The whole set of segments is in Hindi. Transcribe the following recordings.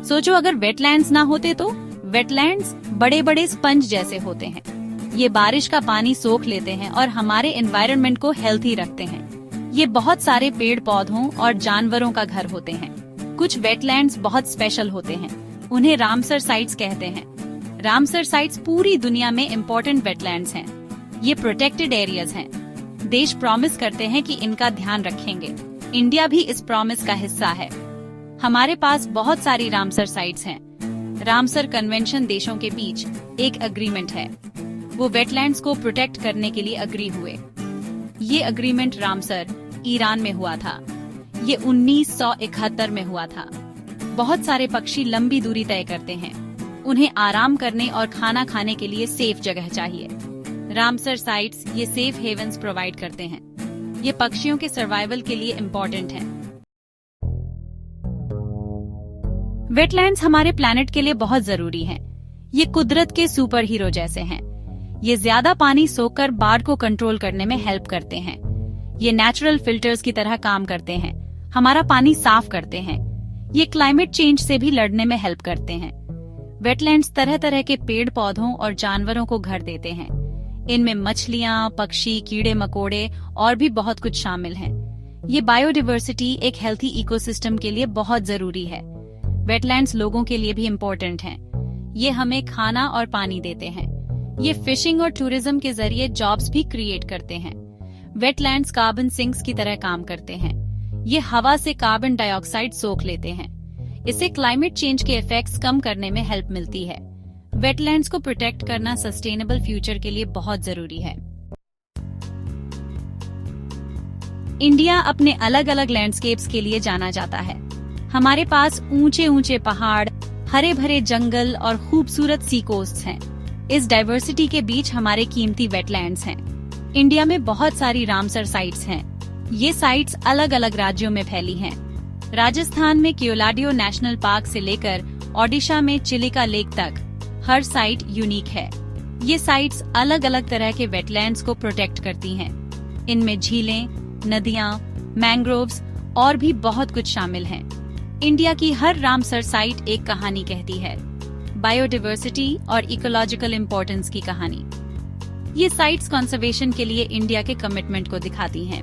सोचो अगर वेटलैंड्स ना होते तो? वेटलैंड्स बड़े बड़े स्पंज जैसे होते हैं। ये बारिश का पानी सोख लेते हैं और हमारे एनवायरनमेंट को हेल्थी रखते हैं। ये बहुत सारे पेड़ पौधों और जानवरों का घर होते हैं। कुछ वेटलैंड्स बहुत स्पेशल होते हैं, उन्हें रामसर साइट्स कहते हैं। रामसर साइट्स पूरी दुनिया में इम्पोर्टेंट वेटलैंड्स हैं। ये प्रोटेक्टेड एरियाज हैं। देश प्रॉमिस करते हैं कि इनका ध्यान रखेंगे। इंडिया भी इस प्रॉमिस का हिस्सा है। हमारे पास बहुत सारी रामसर साइट्स हैं। रामसर कन्वेंशन देशों के बीच एक एग्रीमेंट है। वो वेटलैंड्स को प्रोटेक्ट करने के लिए अग्री हुए। ये एग्रीमेंट रामसर ईरान में हुआ था। ये 1971 में हुआ था। बहुत सारे पक्षी लंबी दूरी तय करते हैं। उन्हें आराम करने और खाना खाने के लिए सेफ जगह चाहिए। रामसर साइट्स ये सेफ हेवन्स प्रोवाइड करते हैं। ये पक्षियों के सर्वाइवल के लिए इम्पोर्टेंट हैं। वेटलैंड्स हमारे प्लैनेट के लिए बहुत जरूरी हैं। ये कुदरत के सुपर हीरो जैसे हैं। ये ज्यादा पानी सोखकर बाढ़ को कंट्रोल करने में हेल्प करते हैं। ये नेचुरल फिल्टर्स की तरह काम करते हैं, हमारा पानी साफ करते हैं। ये क्लाइमेट चेंज से भी लड़ने में हेल्प करते हैं। वेटलैंड्स तरह तरह के पेड़ पौधों और जानवरों को घर देते हैं। इनमें मछलियां, पक्षी, कीड़े मकोड़े और भी बहुत कुछ शामिल हैं। ये बायोडायवर्सिटी एक हेल्थी इकोसिस्टम के लिए बहुत जरूरी है। वेटलैंड्स लोगों के लिए भी इम्पोर्टेंट हैं। ये हमें खाना और पानी देते हैं। ये फिशिंग और टूरिज्म के जरिए जॉब्स भी क्रिएट करते हैं। वेटलैंड्स कार्बन सिंक्स की तरह काम करते हैं। ये हवा से कार्बन डाइऑक्साइड सोख लेते हैं। इससे क्लाइमेट चेंज के इफेक्ट्स कम करने में हेल्प मिलती है। वेटलैंड्स को प्रोटेक्ट करना सस्टेनेबल फ्यूचर के लिए बहुत जरूरी है। इंडिया अपने अलग अलग लैंडस्केप्स के लिए जाना जाता है। हमारे पास ऊंचे ऊंचे पहाड़, हरे भरे जंगल और खूबसूरत सी कोस्ट्स हैं। इस डाइवर्सिटी के बीच हमारे कीमती वेटलैंड्स हैं। इंडिया में बहुत सारी रामसर साइट्स हैं। ये साइट्स अलग अलग राज्यों में फैली हैं। राजस्थान में केओलादियो नेशनल पार्क से लेकर ओडिशा में चिलिका लेक तक हर साइट यूनिक है। ये साइट्स अलग अलग तरह के वेटलैंड्स को प्रोटेक्ट करती हैं। इनमें झीलें, नदियां, मैंग्रोव्स और भी बहुत कुछ शामिल हैं। इंडिया की हर रामसर साइट एक कहानी कहती है, बायोडायवर्सिटी और इकोलॉजिकल इम्पोर्टेंस की कहानी। ये साइट्स कंजर्वेशन के लिए इंडिया के कमिटमेंट को दिखाती हैं।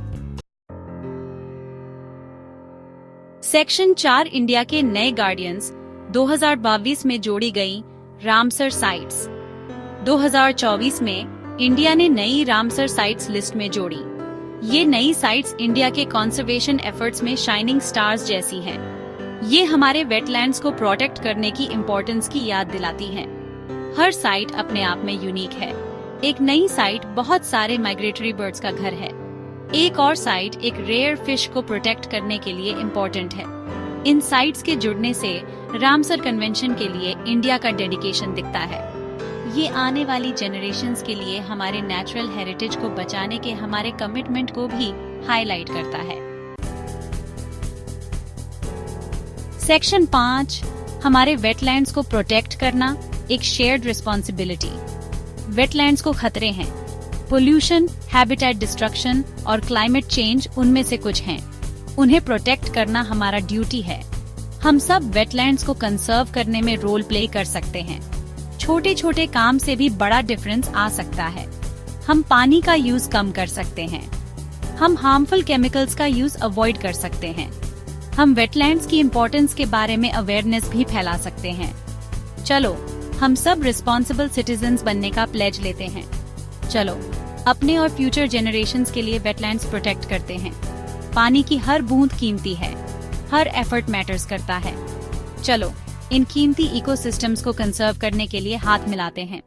सेक्शन 4 इंडिया के नए गार्डियंस 2022 में जोड़ी गई रामसर साइट्स। 2024 में इंडिया ने नई रामसर साइट्स लिस्ट में जोड़ी। ये नई साइट्स इंडिया के कंजर्वेशन एफर्ट्स में शाइनिंग स्टार्स जैसी हैं। ये हमारे वेटलैंड्स को प्रोटेक्ट करने की इम्पोर्टेंस की याद दिलाती हैं। हर साइट अपने आप में यूनिक है। एक नई साइट बहुत सारे माइग्रेटरी बर्ड्स का घर है। एक और साइट एक रेयर फिश को प्रोटेक्ट करने के लिए इम्पोर्टेंट है। इन साइट्स के जुड़ने से रामसर कन्वेंशन के लिए इंडिया का डेडिकेशन दिखता है। ये आने वाली जनरेशन्स के लिए हमारे नेचुरल हेरिटेज को बचाने के हमारे कमिटमेंट को भी हाईलाइट करता है। सेक्शन 5 हमारे वेटलैंड्स को प्रोटेक्ट करना एक शेयर्ड रिस्पॉन्सिबिलिटी। वेटलैंड्स को खतरे हैं। पोल्यूशन, हैबिटेट डिस्ट्रक्शन और क्लाइमेट चेंज उनमें से कुछ हैं। उन्हें प्रोटेक्ट करना हमारा ड्यूटी है। हम सब वेटलैंड्स को कंजर्व करने में रोल प्ले कर सकते हैं। छोटे छोटे काम से भी बड़ा डिफरेंस आ सकता है। हम पानी का यूज कम कर सकते हैं। हम हार्मफुल केमिकल्स का यूज अवॉइड कर सकते हैं। हम वेटलैंड्स की इम्पोर्टेंस के बारे में अवेयरनेस भी फैला सकते हैं। चलो हम सब रिस्पॉन्सिबल सिटीजन्स बनने का प्लेज लेते हैं। चलो अपने और फ्यूचर जनरेशन्स के लिए वेटलैंड्स प्रोटेक्ट करते हैं। पानी की हर बूंद कीमती है। हर एफर्ट मैटर्स करता है। चलो इन कीमती इकोसिस्टम्स को कंजर्व करने के लिए हाथ मिलाते हैं।